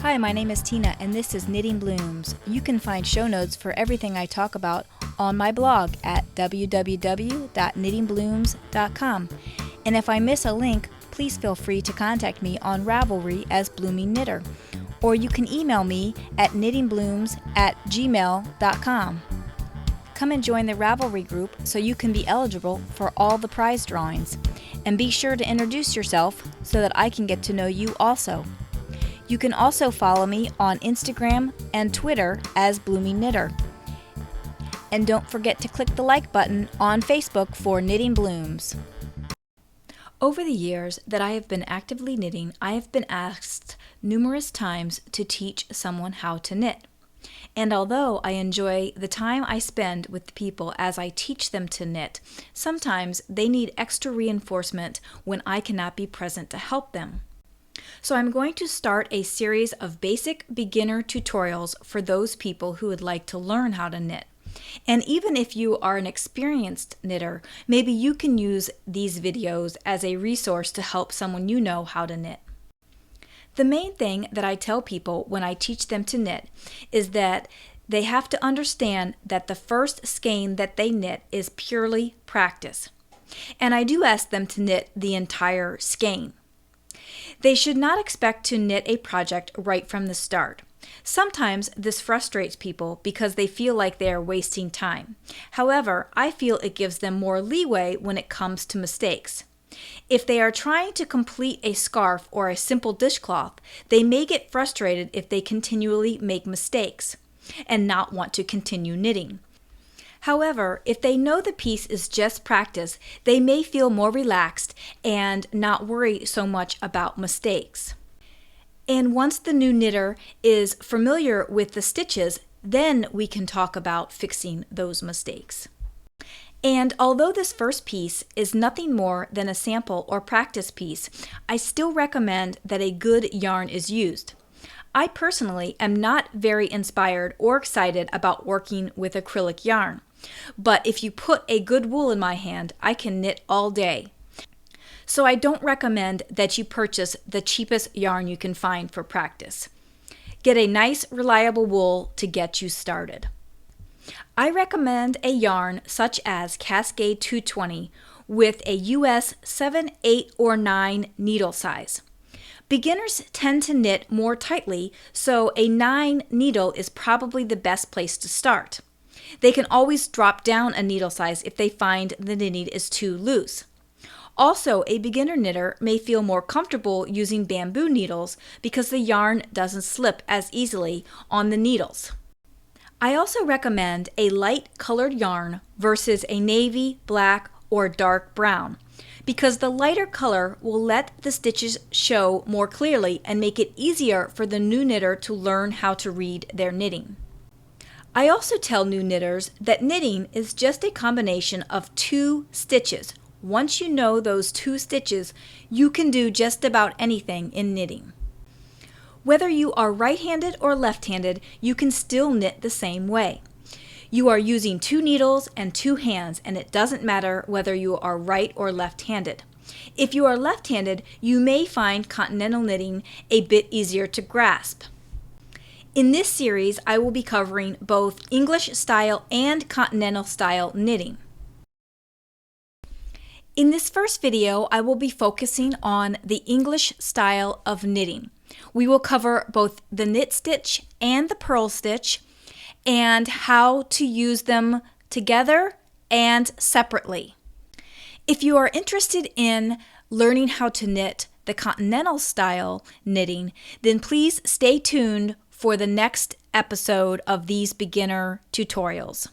Hi, my name is Tina and this is Knitting Blooms. You can find show notes for everything I talk about on my blog at www.knittingblooms.com. And if I miss a link, please feel free to contact me on Ravelry as Bloomingknitter, or you can email me at knittingblooms@gmail.com. Come and join the Ravelry group so you can be eligible for all the prize drawings. And be sure to introduce yourself so that I can get to know you also. You can also follow me on Instagram and Twitter as Bloomingknitter. And don't forget to click the like button on Facebook for Knitting Blooms. Over the years that I have been actively knitting, I have been asked numerous times to teach someone how to knit. And although I enjoy the time I spend with the people as I teach them to knit, sometimes they need extra reinforcement when I cannot be present to help them. So I'm going to start a series of basic beginner tutorials for those people who would like to learn how to knit. And even if you are an experienced knitter, maybe you can use these videos as a resource to help someone you know how to knit. The main thing that I tell people when I teach them to knit is that they have to understand that the first skein that they knit is purely practice. And I do ask them to knit the entire skein. They should not expect to knit a project right from the start. Sometimes this frustrates people because they feel like they are wasting time. However, I feel it gives them more leeway when it comes to mistakes. If they are trying to complete a scarf or a simple dishcloth, they may get frustrated if they continually make mistakes and not want to continue knitting. However, if they know the piece is just practice, they may feel more relaxed and not worry so much about mistakes. And once the new knitter is familiar with the stitches, then we can talk about fixing those mistakes. And although this first piece is nothing more than a sample or practice piece, I still recommend that a good yarn is used. I personally am not very inspired or excited about working with acrylic yarn. But if you put a good wool in my hand, I can knit all day. So I don't recommend that you purchase the cheapest yarn you can find for practice. Get a nice, reliable wool to get you started. I recommend a yarn such as Cascade 220 with a US 7, 8, or 9 needle size. Beginners tend to knit more tightly, so a 9 needle is probably the best place to start. They can always drop down a needle size if they find the knitting is too loose. Also, a beginner knitter may feel more comfortable using bamboo needles because the yarn doesn't slip as easily on the needles. I also recommend a light colored yarn versus a navy, black, or dark brown because the lighter color will let the stitches show more clearly and make it easier for the new knitter to learn how to read their knitting. I also tell new knitters that knitting is just a combination of 2 stitches. Once you know those 2 stitches, you can do just about anything in knitting. Whether you are right-handed or left-handed, you can still knit the same way. You are using 2 needles and 2 hands, and it doesn't matter whether you are right or left-handed. If you are left-handed, you may find continental knitting a bit easier to grasp. In this series, I will be covering both English style and continental style knitting. In this first video, I will be focusing on the English style of knitting. We will cover both the knit stitch and the purl stitch and how to use them together and separately. If you are interested in learning how to knit the continental style knitting, then please stay tuned for the next episode of these beginner tutorials.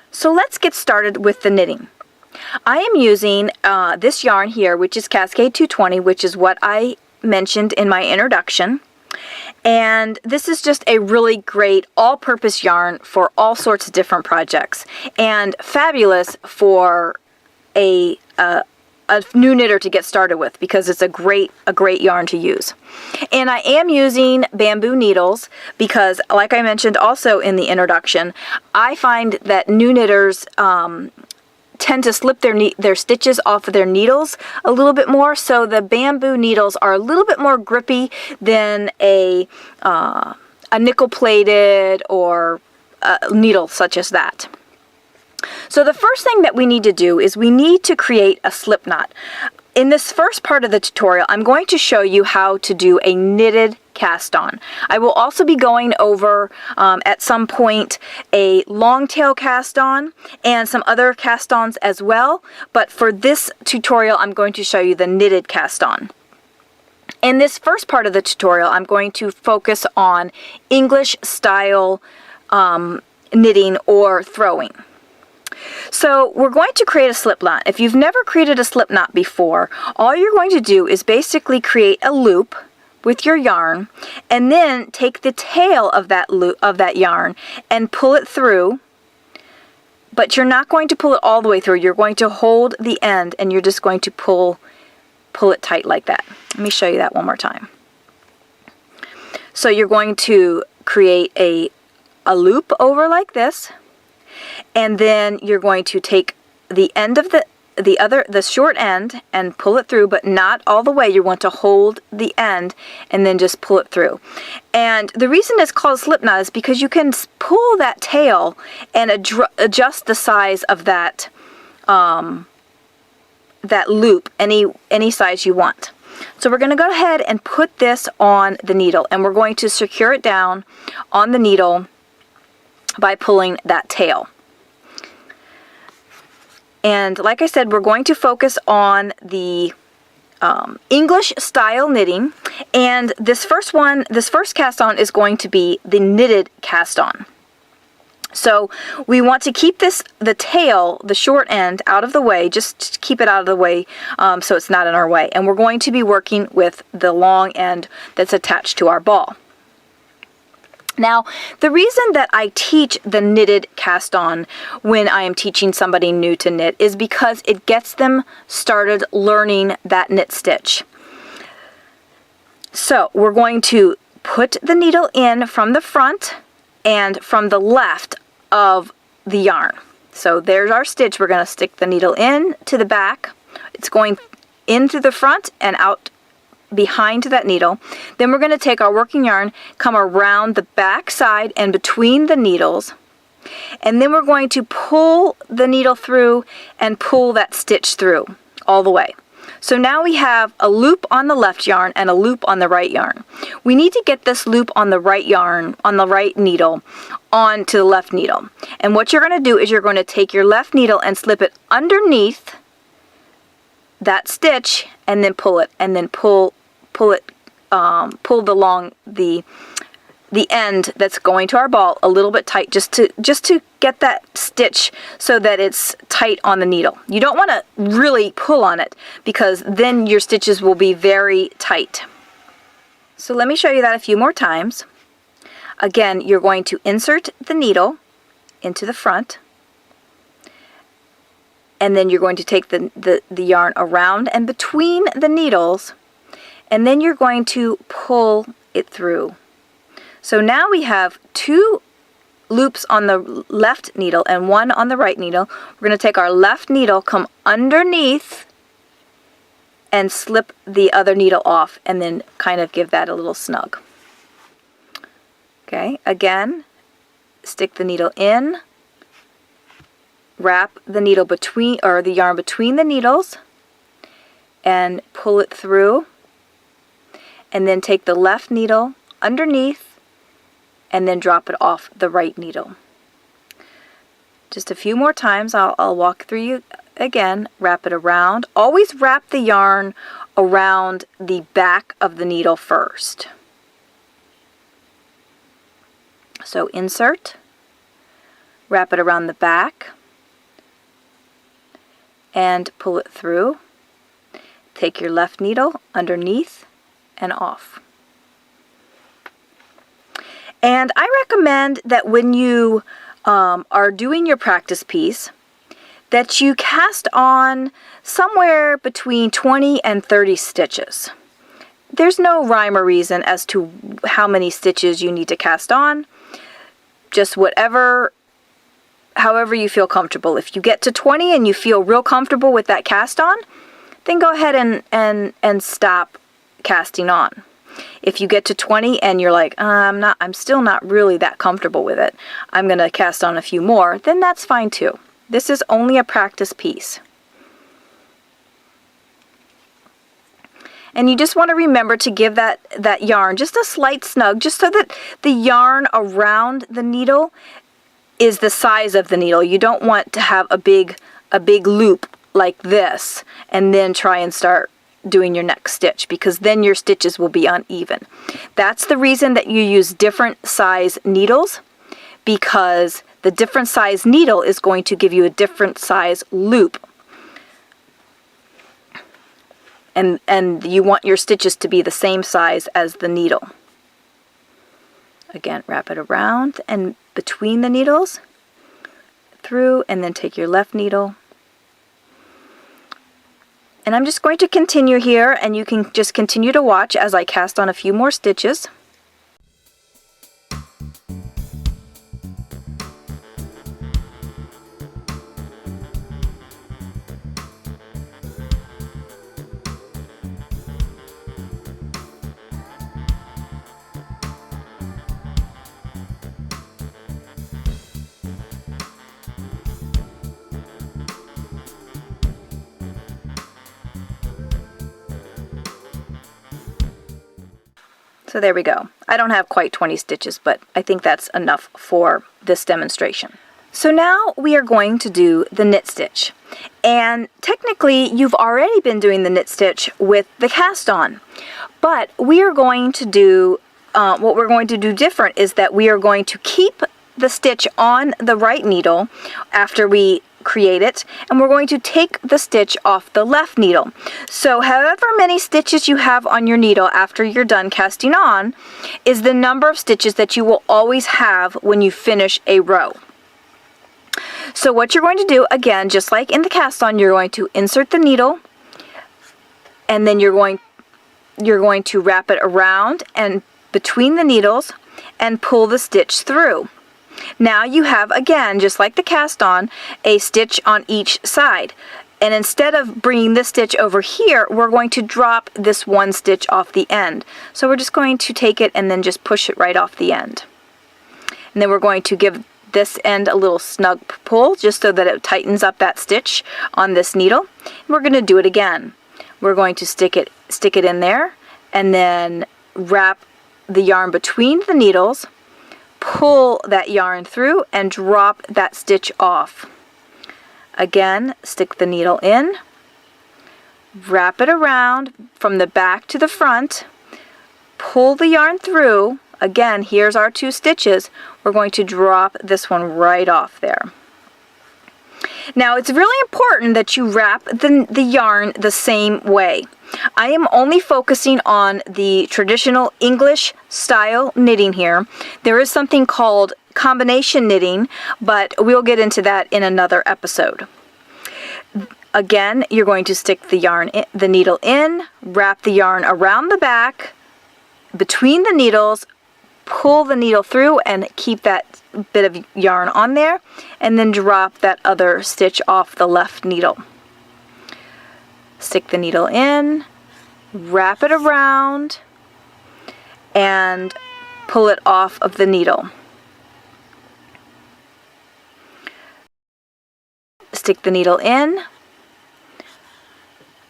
So let's get started with the knitting. I am using this yarn here, which is Cascade 220, which is what I mentioned in my introduction. And this is just a really great all-purpose yarn for all sorts of different projects and fabulous for a a new knitter to get started with, because it's a great yarn to use. And I am using bamboo needles because, like I mentioned also in the introduction, I find that new knitters tend to slip their stitches off of their needles a little bit more, so the bamboo needles are a little bit more grippy than a nickel plated or a needle such as that. So the first thing that we need to do is we need to create a slip knot. In this first part of the tutorial, I'm going to show you how to do a knitted cast on. I will also be going over at some point a long tail cast on and some other cast ons as well, but for this tutorial I'm going to show you the knitted cast on. In this first part of the tutorial, I'm going to focus on English style knitting or throwing. So we're going to create a slip knot. If you've never created a slip knot before, all you're going to do is basically create a loop with your yarn, and then take the tail of that loop of that yarn and pull it through. But you're not going to pull it all the way through. You're going to hold the end, and you're just going to pull it tight like that. Let me show you that one more time. So you're going to create a loop over like this, and then you're going to take the end of the short end and pull it through, but not all the way. You want to hold the end and then just pull it through. And the reason it's called slip knot is because you can pull that tail and adjust the size of that that loop any size you want. So we're going to go ahead and put this on the needle, and we're going to secure it down on the needle by pulling that tail. And like I said, we're going to focus on the English style knitting, and this first cast on is going to be the knitted cast on. So we want to keep the tail, the short end, out of the way, just keep it out of the way so it's not in our way. And we're going to be working with the long end that's attached to our ball. Now, the reason that I teach the knitted cast on when I am teaching somebody new to knit is because it gets them started learning that knit stitch. So we're going to put the needle in from the front and from the left of the yarn. So there's our stitch. We're going to stick the needle in to the back. It's going in through the front and out behind that needle. Then we're going to take our working yarn, come around the back side and between the needles, and then we're going to pull the needle through and pull that stitch through all the way. So now we have a loop on the left yarn and a loop on the right yarn. We need to get this loop on the right yarn, on the right needle, onto the left needle. And what you're going to do is you're going to take your left needle and slip it underneath that stitch and then pull it, and then pull the end that's going to our ball a little bit tight, just to get that stitch so that it's tight on the needle. You don't want to really pull on it because then your stitches will be very tight. So let me show you that a few more times. Again, you're going to insert the needle into the front, and then you're going to take the yarn around and between the needles, and then you're going to pull it through. So now we have two loops on the left needle and one on the right needle. We're going to take our left needle, come underneath, and slip the other needle off, and then kind of give that a little snug. Okay, again, stick the needle in, wrap the needle between, or the yarn between the needles, and pull it through, and then take the left needle underneath and then drop it off the right needle. Just a few more times. I'll walk through you again. Wrap it around. Always wrap the yarn around the back of the needle first. So insert, wrap it around the back, and pull it through. Take your left needle underneath and off. And I recommend that when you are doing your practice piece, that you cast on somewhere between 20 and 30 stitches. There's no rhyme or reason as to how many stitches you need to cast on. Just however you feel comfortable. If you get to 20 and you feel real comfortable with that cast on, then go ahead and stop casting on. If you get to 20 and you're like, I'm still not really that comfortable with it, I'm going to cast on a few more, then that's fine too. This is only a practice piece. And you just want to remember to give that yarn just a slight snug, just so that the yarn around the needle is the size of the needle. You don't want to have a big loop like this and then try and start doing your next stitch, because then your stitches will be uneven. That's the reason that you use different size needles, because the different size needle is going to give you a different size loop. And you want your stitches to be the same size as the needle. Again, wrap it around and between the needles, through, and then take your left needle. And I'm just going to continue here, and you can just continue to watch as I cast on a few more stitches. So there we go. I don't have quite 20 stitches, but I think that's enough for this demonstration. So now we are going to do the knit stitch. And technically you've already been doing the knit stitch with the cast on. But we are going to do, what we're going to do different is that we are going to keep the stitch on the right needle after we create it, and we're going to take the stitch off the left needle. So however many stitches you have on your needle after you're done casting on is the number of stitches that you will always have when you finish a row. So what you're going to do, again, just like in the cast on, you're going to insert the needle, and then you're going to wrap it around and between the needles and pull the stitch through. Now you have, again, just like the cast on, a stitch on each side. And instead of bringing this stitch over here, we're going to drop this one stitch off the end. So we're just going to take it and then just push it right off the end. And then we're going to give this end a little snug pull just so that it tightens up that stitch on this needle. And we're going to do it again. We're going to stick it in there and then wrap the yarn between the needles, pull that yarn through, and drop that stitch off. Again, stick the needle in, wrap it around from the back to the front, pull the yarn through. Again, here's our 2 stitches. We're going to drop this one right off there. Now it's really important that you wrap the yarn the same way. I am only focusing on the traditional English style knitting here. There is something called combination knitting, but we'll get into that in another episode. Again, you're going to stick the needle in, wrap the yarn around the back, between the needles, pull the needle through and keep that bit of yarn on there, and then drop that other stitch off the left needle. Stick the needle in, wrap it around, and pull it off of the needle. Stick the needle in,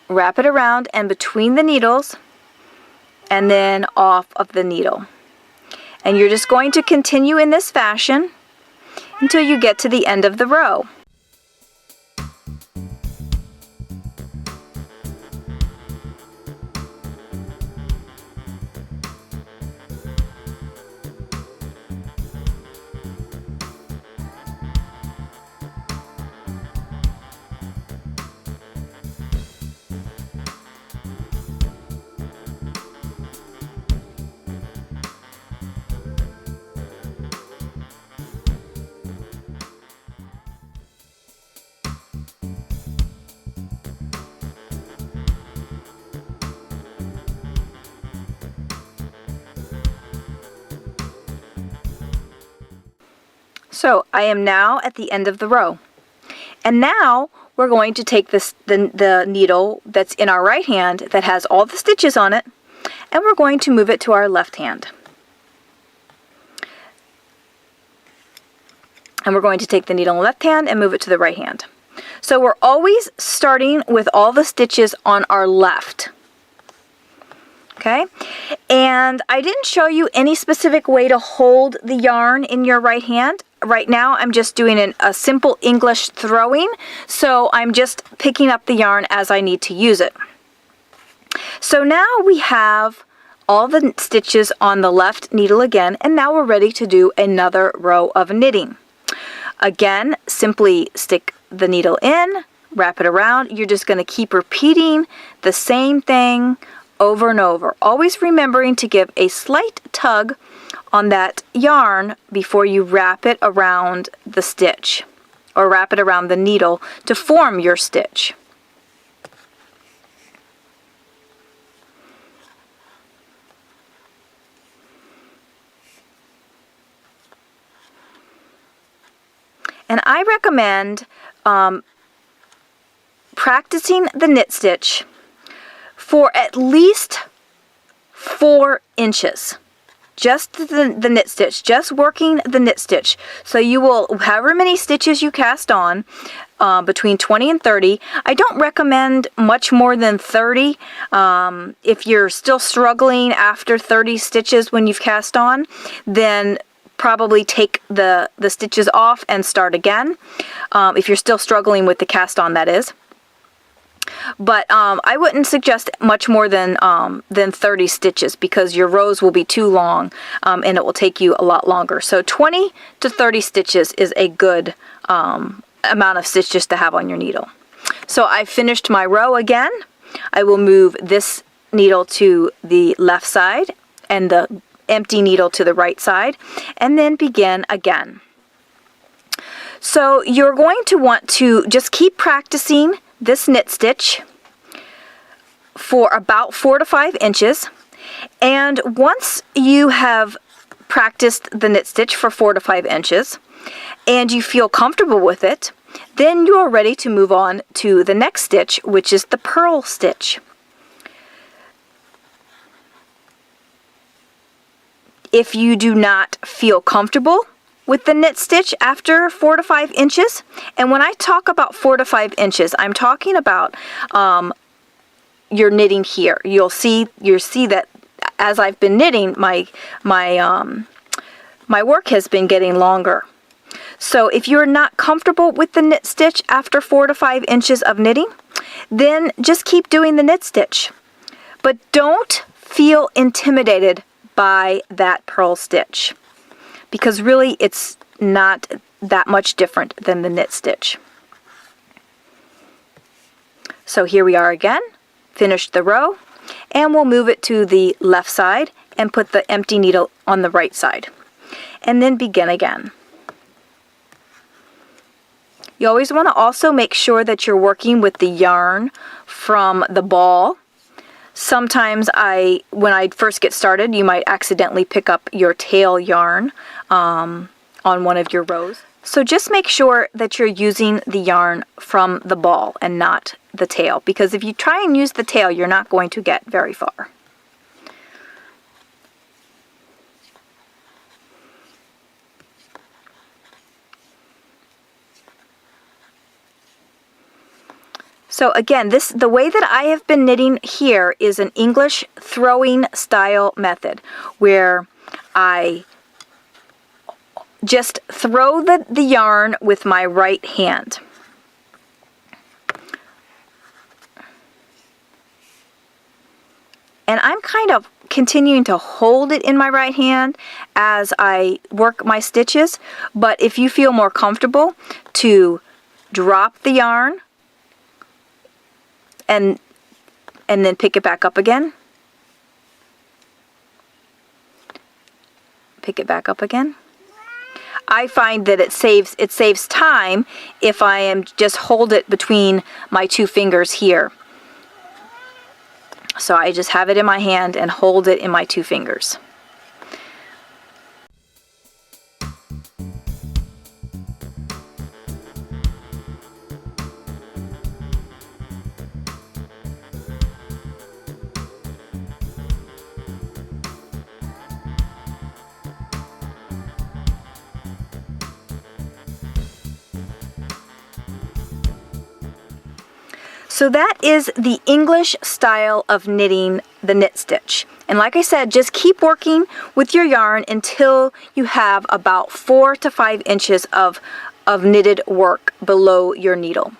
wrap it around and between the needles, and then off of the needle. And you're just going to continue in this fashion until you get to the end of the row. So I am now at the end of the row. And now we're going to take the needle that's in our right hand that has all the stitches on it, and we're going to move it to our left hand. And we're going to take the needle in the left hand and move it to the right hand. So we're always starting with all the stitches on our left. Okay? And I didn't show you any specific way to hold the yarn in your right hand. Right now I'm just doing a simple English throwing, so I'm just picking up the yarn as I need to use it. So now we have all the stitches on the left needle again, and now we're ready to do another row of knitting. Again, simply stick the needle in, wrap it around. You're just going to keep repeating the same thing over and over, always remembering to give a slight tug on that yarn before you wrap it around the stitch, or wrap it around the needle to form your stitch. And I recommend practicing the knit stitch for at least 4 inches. Just the knit stitch, just working the knit stitch. So you will, however many stitches you cast on, between 20 and 30. I don't recommend much more than 30. If you're still struggling after 30 stitches when you've cast on, then probably take the stitches off and start again. If you're still struggling with the cast on, that is. But I wouldn't suggest much more than 30 stitches, because your rows will be too long and it will take you a lot longer. So 20 to 30 stitches is a good amount of stitches to have on your needle. So I finished my row again. I will move this needle to the left side and the empty needle to the right side, and then begin again. So you're going to want to just keep practicing this knit stitch for about 4 to 5 inches, and once you have practiced the knit stitch for 4 to 5 inches and you feel comfortable with it, then you are ready to move on to the next stitch, which is the purl stitch. If you do not feel comfortable with the knit stitch after 4 to 5 inches, and when I talk about 4 to 5 inches, I'm talking about your knitting here. You'll see that as I've been knitting, my work has been getting longer. So if you're not comfortable with the knit stitch after 4 to 5 inches of knitting, then just keep doing the knit stitch. But don't feel intimidated by that purl stitch, because really it's not that much different than the knit stitch. So here we are again, finished the row, and we'll move it to the left side and put the empty needle on the right side, and then begin again. You always want to also make sure that you're working with the yarn from the ball. Sometimes when I first get started, you might accidentally pick up your tail yarn on one of your rows. So just make sure that you're using the yarn from the ball and not the tail, because if you try and use the tail, you're not going to get very far. So again, the way that I have been knitting here is an English throwing style method, where I just throw the yarn with my right hand. And I'm kind of continuing to hold it in my right hand as I work my stitches, but if you feel more comfortable to drop the yarn and then pick it back up again. Pick it back up again. I find that it saves time if I am just hold it between my 2 fingers here. So I just have it in my hand and hold it in my 2 fingers. So that is the English style of knitting the knit stitch. And like I said, just keep working with your yarn until you have about 4 to 5 inches of knitted work below your needle.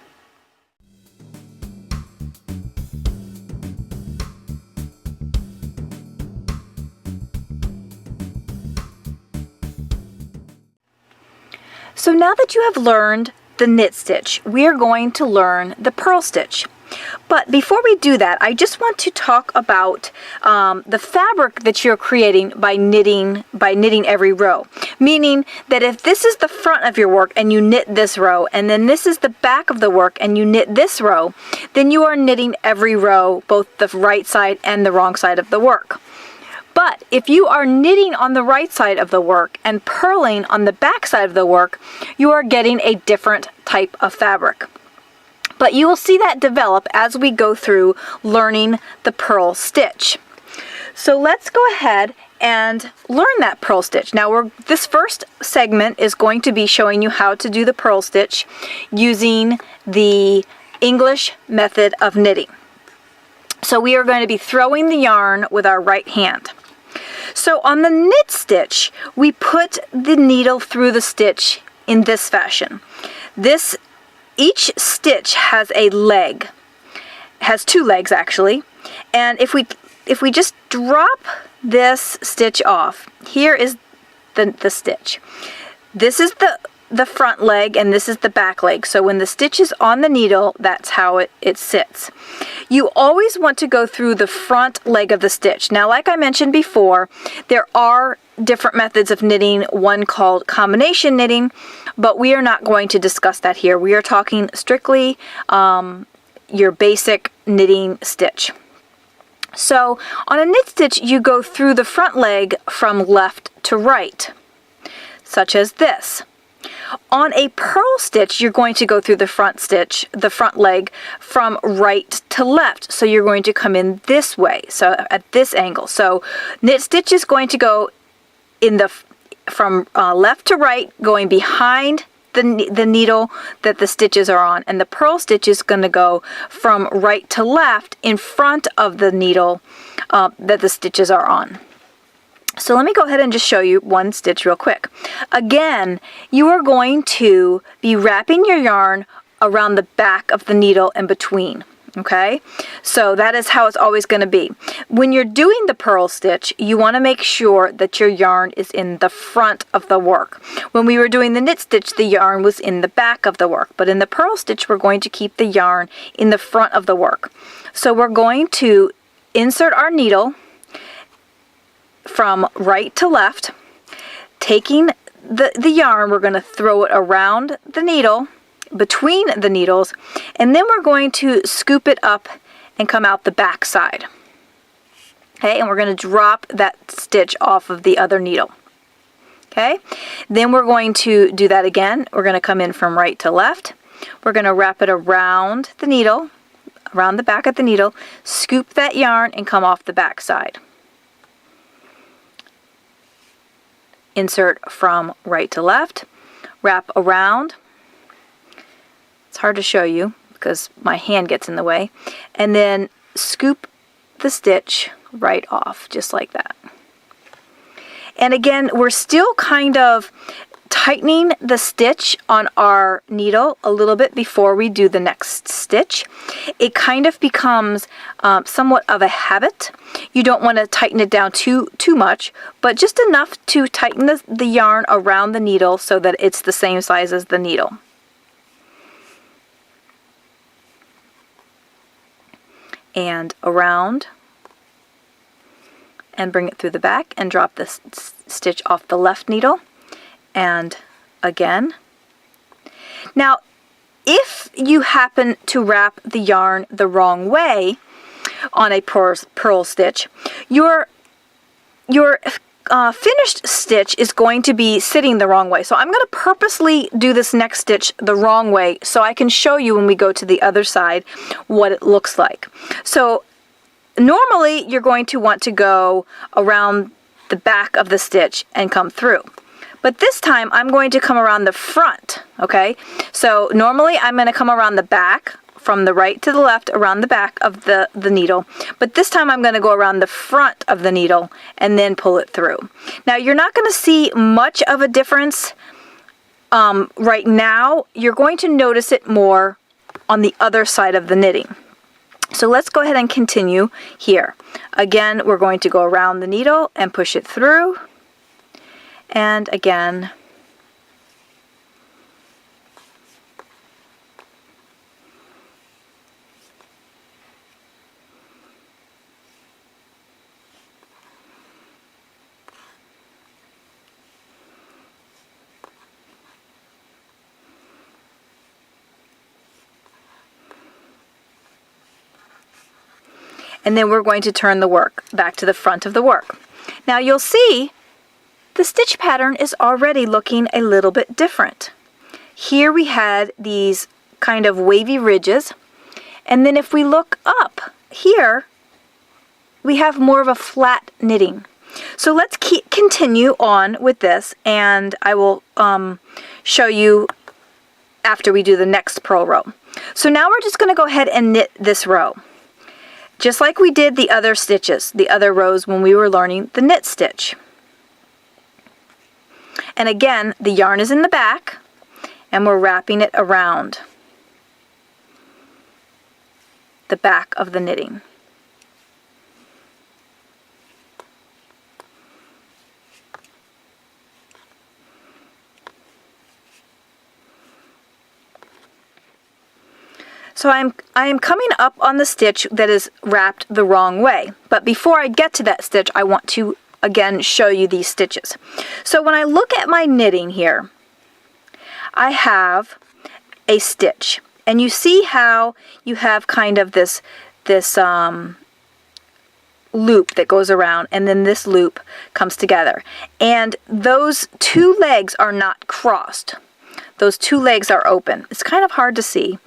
So now that you have learned the knit stitch, we are going to learn the purl stitch. But before we do that, I just want to talk about the fabric that you're creating by knitting every row. Meaning that if this is the front of your work and you knit this row, and then this is the back of the work and you knit this row, then you are knitting every row, both the right side and the wrong side of the work. But if you are knitting on the right side of the work and purling on the back side of the work, you are getting a different type of fabric. But you will see that develop as we go through learning the purl stitch. So let's go ahead and learn that purl stitch. Now this first segment is going to be showing you how to do the purl stitch using the English method of knitting. So we are going to be throwing the yarn with our right hand. So on the knit stitch, we put the needle through the stitch in this fashion. Each stitch has a leg, has 2 legs actually, and if we just drop this stitch off, here is the stitch. This is the front leg and this is the back leg. So when the stitch is on the needle, that's how it sits. You always want to go through the front leg of the stitch. Now, like I mentioned before, there are different methods of knitting, one called combination knitting, but we are not going to discuss that here. We are talking strictly your basic knitting stitch. So on a knit stitch, you go through the front leg from left to right, such as this. On a purl stitch, you're going to go through the front leg, from right to left. So you're going to come in this way, so at this angle. So knit stitch is going to go from left to right, going behind the needle that the stitches are on, and the purl stitch is going to go from right to left in front of the needle that the stitches are on. So let me go ahead and just show you one stitch real quick. Again, you are going to be wrapping your yarn around the back of the needle and between. Okay, so that is how it's always going to be. When you're doing the purl stitch, you want to make sure that your yarn is in the front of the work. When we were doing the knit stitch, the yarn was in the back of the work, but in the purl stitch, we're going to keep the yarn in the front of the work. So we're going to insert our needle from right to left, taking the yarn, we're going to throw it around the needle, between the needles, and then we're going to scoop it up and come out the back side. Okay, and we're going to drop that stitch off of the other needle. Okay, then we're going to do that again. We're going to come in from right to left. We're going to wrap it around the needle, around the back of the needle, scoop that yarn and come off the back side. Insert from right to left, wrap around. It's hard to show you because my hand gets in the way, and then scoop the stitch right off, just like that. And again, we're still kind of tightening the stitch on our needle a little bit before we do the next stitch. It kind of becomes somewhat of a habit. You don't want to tighten it down too much, but just enough to tighten the yarn around the needle so that it's the same size as the needle. And around, and bring it through the back and drop the stitch off the left needle, and again. Now, if you happen to wrap the yarn the wrong way on a purl stitch, your finished stitch is going to be sitting the wrong way. So I'm going to purposely do this next stitch the wrong way so I can show you when we go to the other side what it looks like. So normally you're going to want to go around the back of the stitch and come through. But this time I'm going to come around the front, okay? So normally I'm going to come around the back from the right to the left around the back of the needle, but this time I'm going to go around the front of the needle and then pull it through. Now you're not going to see much of a difference right now. You're going to notice it more on the other side of the knitting. So let's go ahead and continue here. Again, we're going to go around the needle and push it through, and again. And then we're going to turn the work back to the front of the work. Now you'll see the stitch pattern is already looking a little bit different. Here we had these kind of wavy ridges, and then if we look up here, we have more of a flat knitting. So let's continue on with this, and I will show you after we do the next purl row. So now we're just going to go ahead and knit this row, just like we did the other stitches, the other rows when we were learning the knit stitch. And again, the yarn is in the back, and we're wrapping it around the back of the knitting. So I am coming up on the stitch that is wrapped the wrong way. But before I get to that stitch, I want to again show you these stitches. So when I look at my knitting here, I have a stitch. And you see how you have kind of this loop that goes around, and then this loop comes together. And those two legs are not crossed. Those two legs are open. It's kind of hard to see,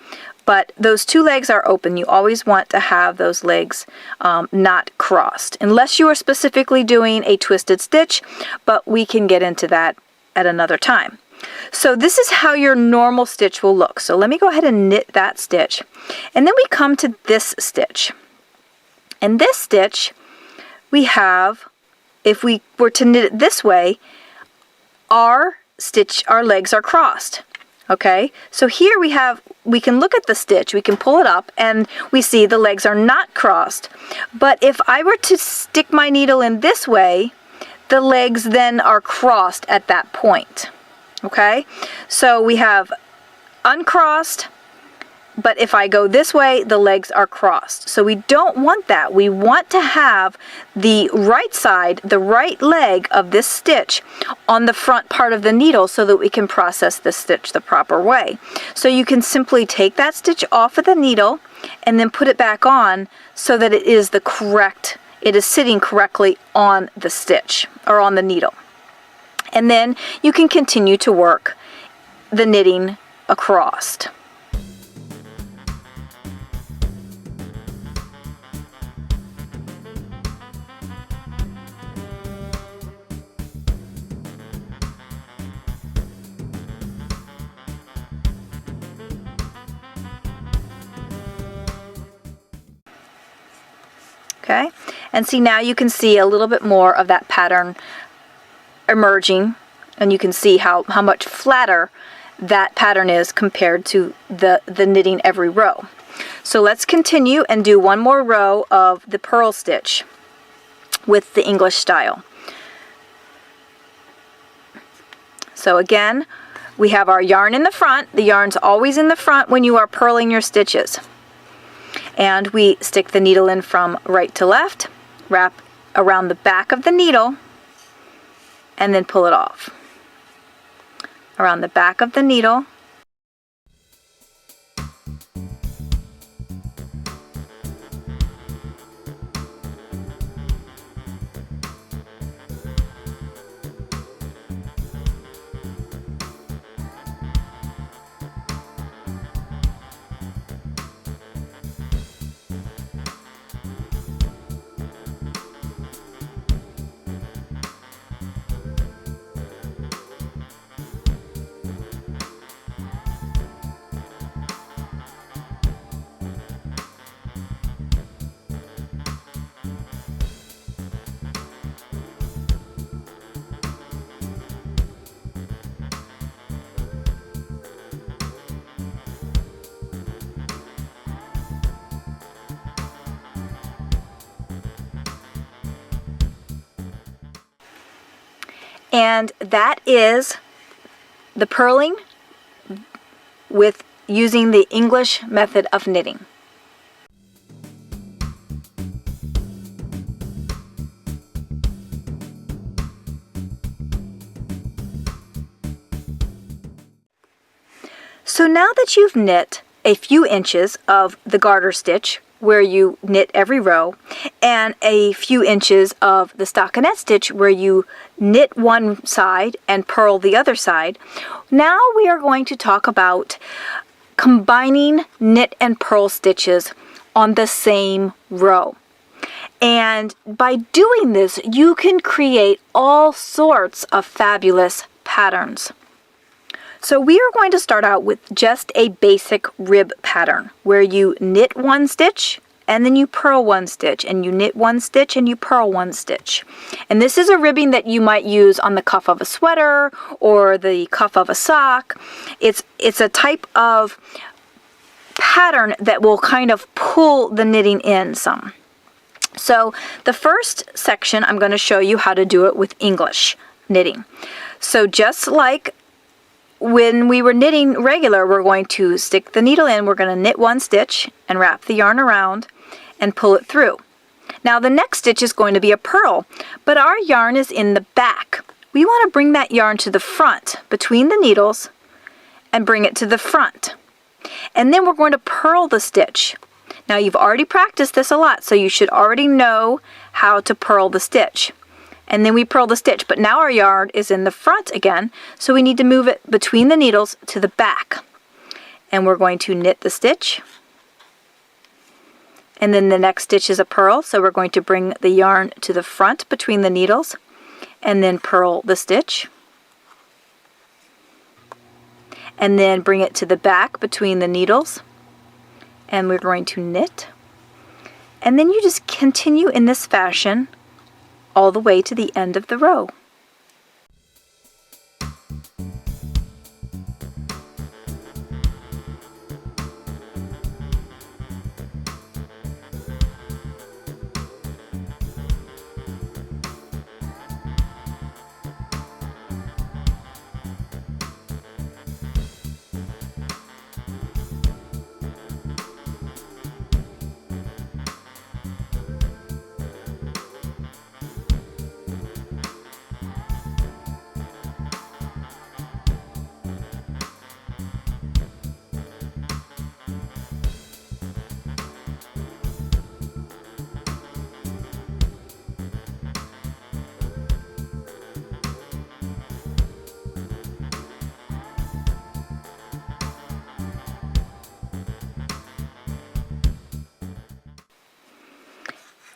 but those two legs are open. You always want to have those legs not crossed, unless you are specifically doing a twisted stitch, but we can get into that at another time. So this is how your normal stitch will look. So let me go ahead and knit that stitch. And then we come to this stitch. And this stitch, we have, if we were to knit it this way, our legs are crossed. Okay, so here we can look at the stitch, we can pull it up, and we see the legs are not crossed. But if I were to stick my needle in this way, the legs then are crossed at that point. Okay, so we have uncrossed, but if I go this way, the legs are crossed. So we don't want that. We want to have the right side, the right leg of this stitch on the front part of the needle so that we can process this stitch the proper way. So you can simply take that stitch off of the needle and then put it back on so that it is sitting correctly on the stitch or on the needle. And then you can continue to work the knitting across. Okay, and see, now you can see a little bit more of that pattern emerging, and you can see how much flatter that pattern is compared to the knitting every row. So let's continue and do one more row of the purl stitch with the English style. So again, we have our yarn in the front. The yarn's always in the front when you are purling your stitches. And we stick the needle in from right to left, wrap around the back of the needle, and then pull it off. Around the back of the needle. And that is the purling with using the English method of knitting. So now that you've knit a few inches of the garter stitch where you knit every row, and a few inches of the stockinette stitch where you knit one side and purl the other side, now we are going to talk about combining knit and purl stitches on the same row. And by doing this, you can create all sorts of fabulous patterns. So we are going to start out with just a basic rib pattern where you knit one stitch and then you purl one stitch, and you knit one stitch and you purl one stitch. And this is a ribbing that you might use on the cuff of a sweater or the cuff of a sock. It's a type of pattern that will kind of pull the knitting in some. So the first section, I'm going to show you how to do it with English knitting. So just like when we were knitting regular, we're going to stick the needle in, we're going to knit one stitch and wrap the yarn around and pull it through. Now the next stitch is going to be a purl, but our yarn is in the back. We want to bring that yarn to the front between the needles and bring it to the front. And then we're going to purl the stitch. Now you've already practiced this a lot, so you should already know how to purl the stitch. And then we purl the stitch, but now our yarn is in the front again, so we need to move it between the needles to the back. And we're going to knit the stitch. And then the next stitch is a purl, so we're going to bring the yarn to the front between the needles and then purl the stitch. And then bring it to the back between the needles and we're going to knit. And then you just continue in this fashion all the way to the end of the row.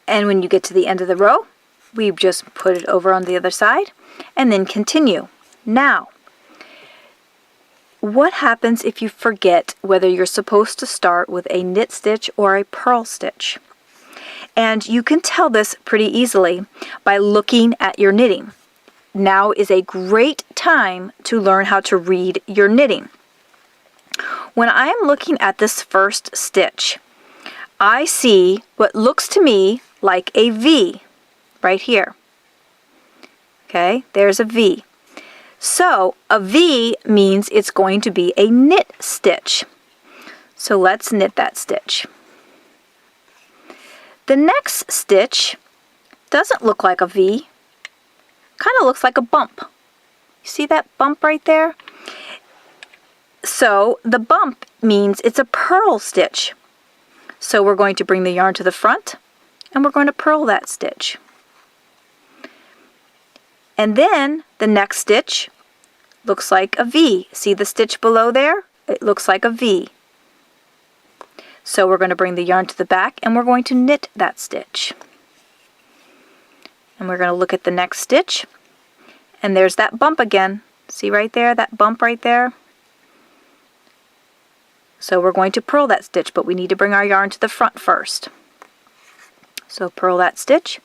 And when you get to the end of the row, we just put it over on the other side and then continue. Now, what happens if you forget whether you're supposed to start with a knit stitch or a purl stitch? And you can tell this pretty easily by looking at your knitting. Now is a great time to learn how to read your knitting. When I am looking at this first stitch, I see what looks to me like a V right here. Okay, there's a V. So a V means it's going to be a knit stitch. So let's knit that stitch. The next stitch doesn't look like a V. Kind of looks like a bump. You see that bump right there? So the bump means it's a purl stitch. So we're going to bring the yarn to the front and we're going to purl that stitch. And then the next stitch looks like a V. See the stitch below there? It looks like a V. So we're going to bring the yarn to the back and we're going to knit that stitch. And we're going to look at the next stitch and there's that bump again. See right there, that bump right there? So we're going to purl that stitch, but we need to bring our yarn to the front first. So purl that stitch,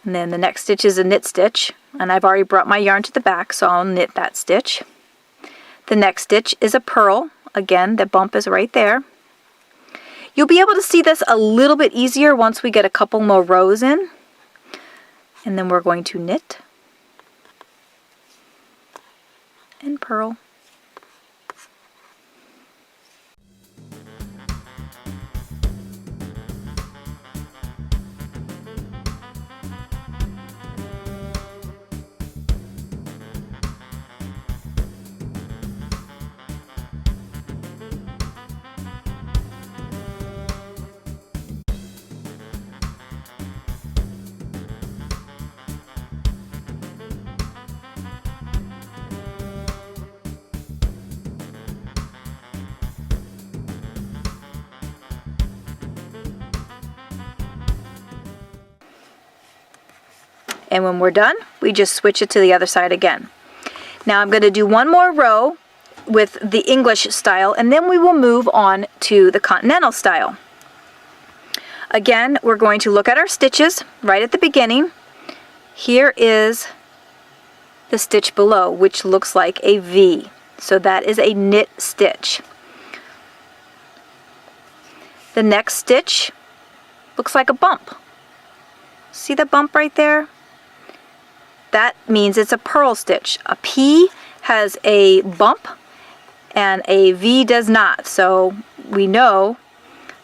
and then the next stitch is a knit stitch, and I've already brought my yarn to the back, so I'll knit that stitch. The next stitch is a purl. Again, the bump is right there. You'll be able to see this a little bit easier once we get a couple more rows in. And then we're going to knit. purl. And when we're done, we just switch it to the other side again. Now I'm going to do one more row with the English style, and then we will move on to the continental style. Again, we're going to look at our stitches right at the beginning. Here is the stitch below, which looks like a V. So that is a knit stitch. The next stitch looks like a bump. See the bump right there? That means it's a purl stitch. A P has a bump and a V does not. So we know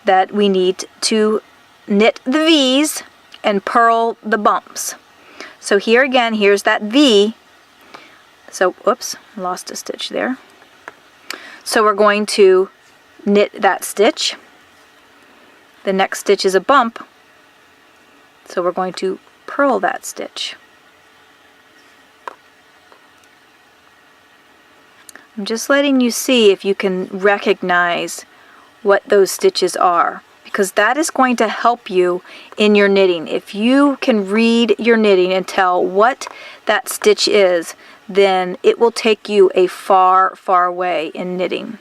that we need to knit the V's and purl the bumps. So here again, here's that V. So, oops, lost a stitch there. So we're going to knit that stitch. The next stitch is a bump. So we're going to purl that stitch. I'm just letting you see if you can recognize what those stitches are, because that is going to help you in your knitting. If you can read your knitting and tell what that stitch is, then it will take you a far, far way in knitting.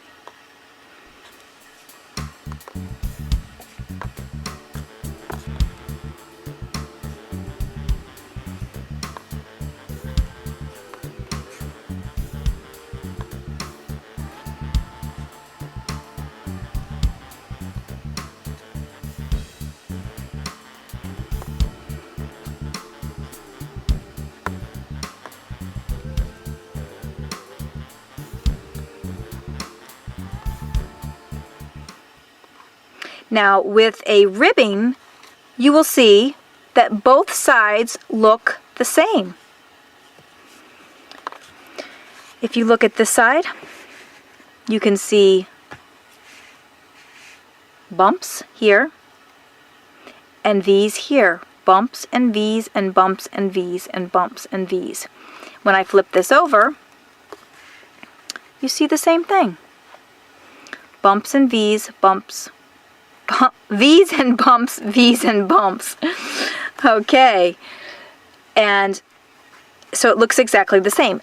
Now with a ribbing, you will see that both sides look the same. If you look at this side, you can see bumps here and V's here. Bumps and V's and bumps and V's and bumps and V's. When I flip this over, you see the same thing. Bumps and V's, bumps, V's and bumps, V's and bumps. Okay. And so it looks exactly the same.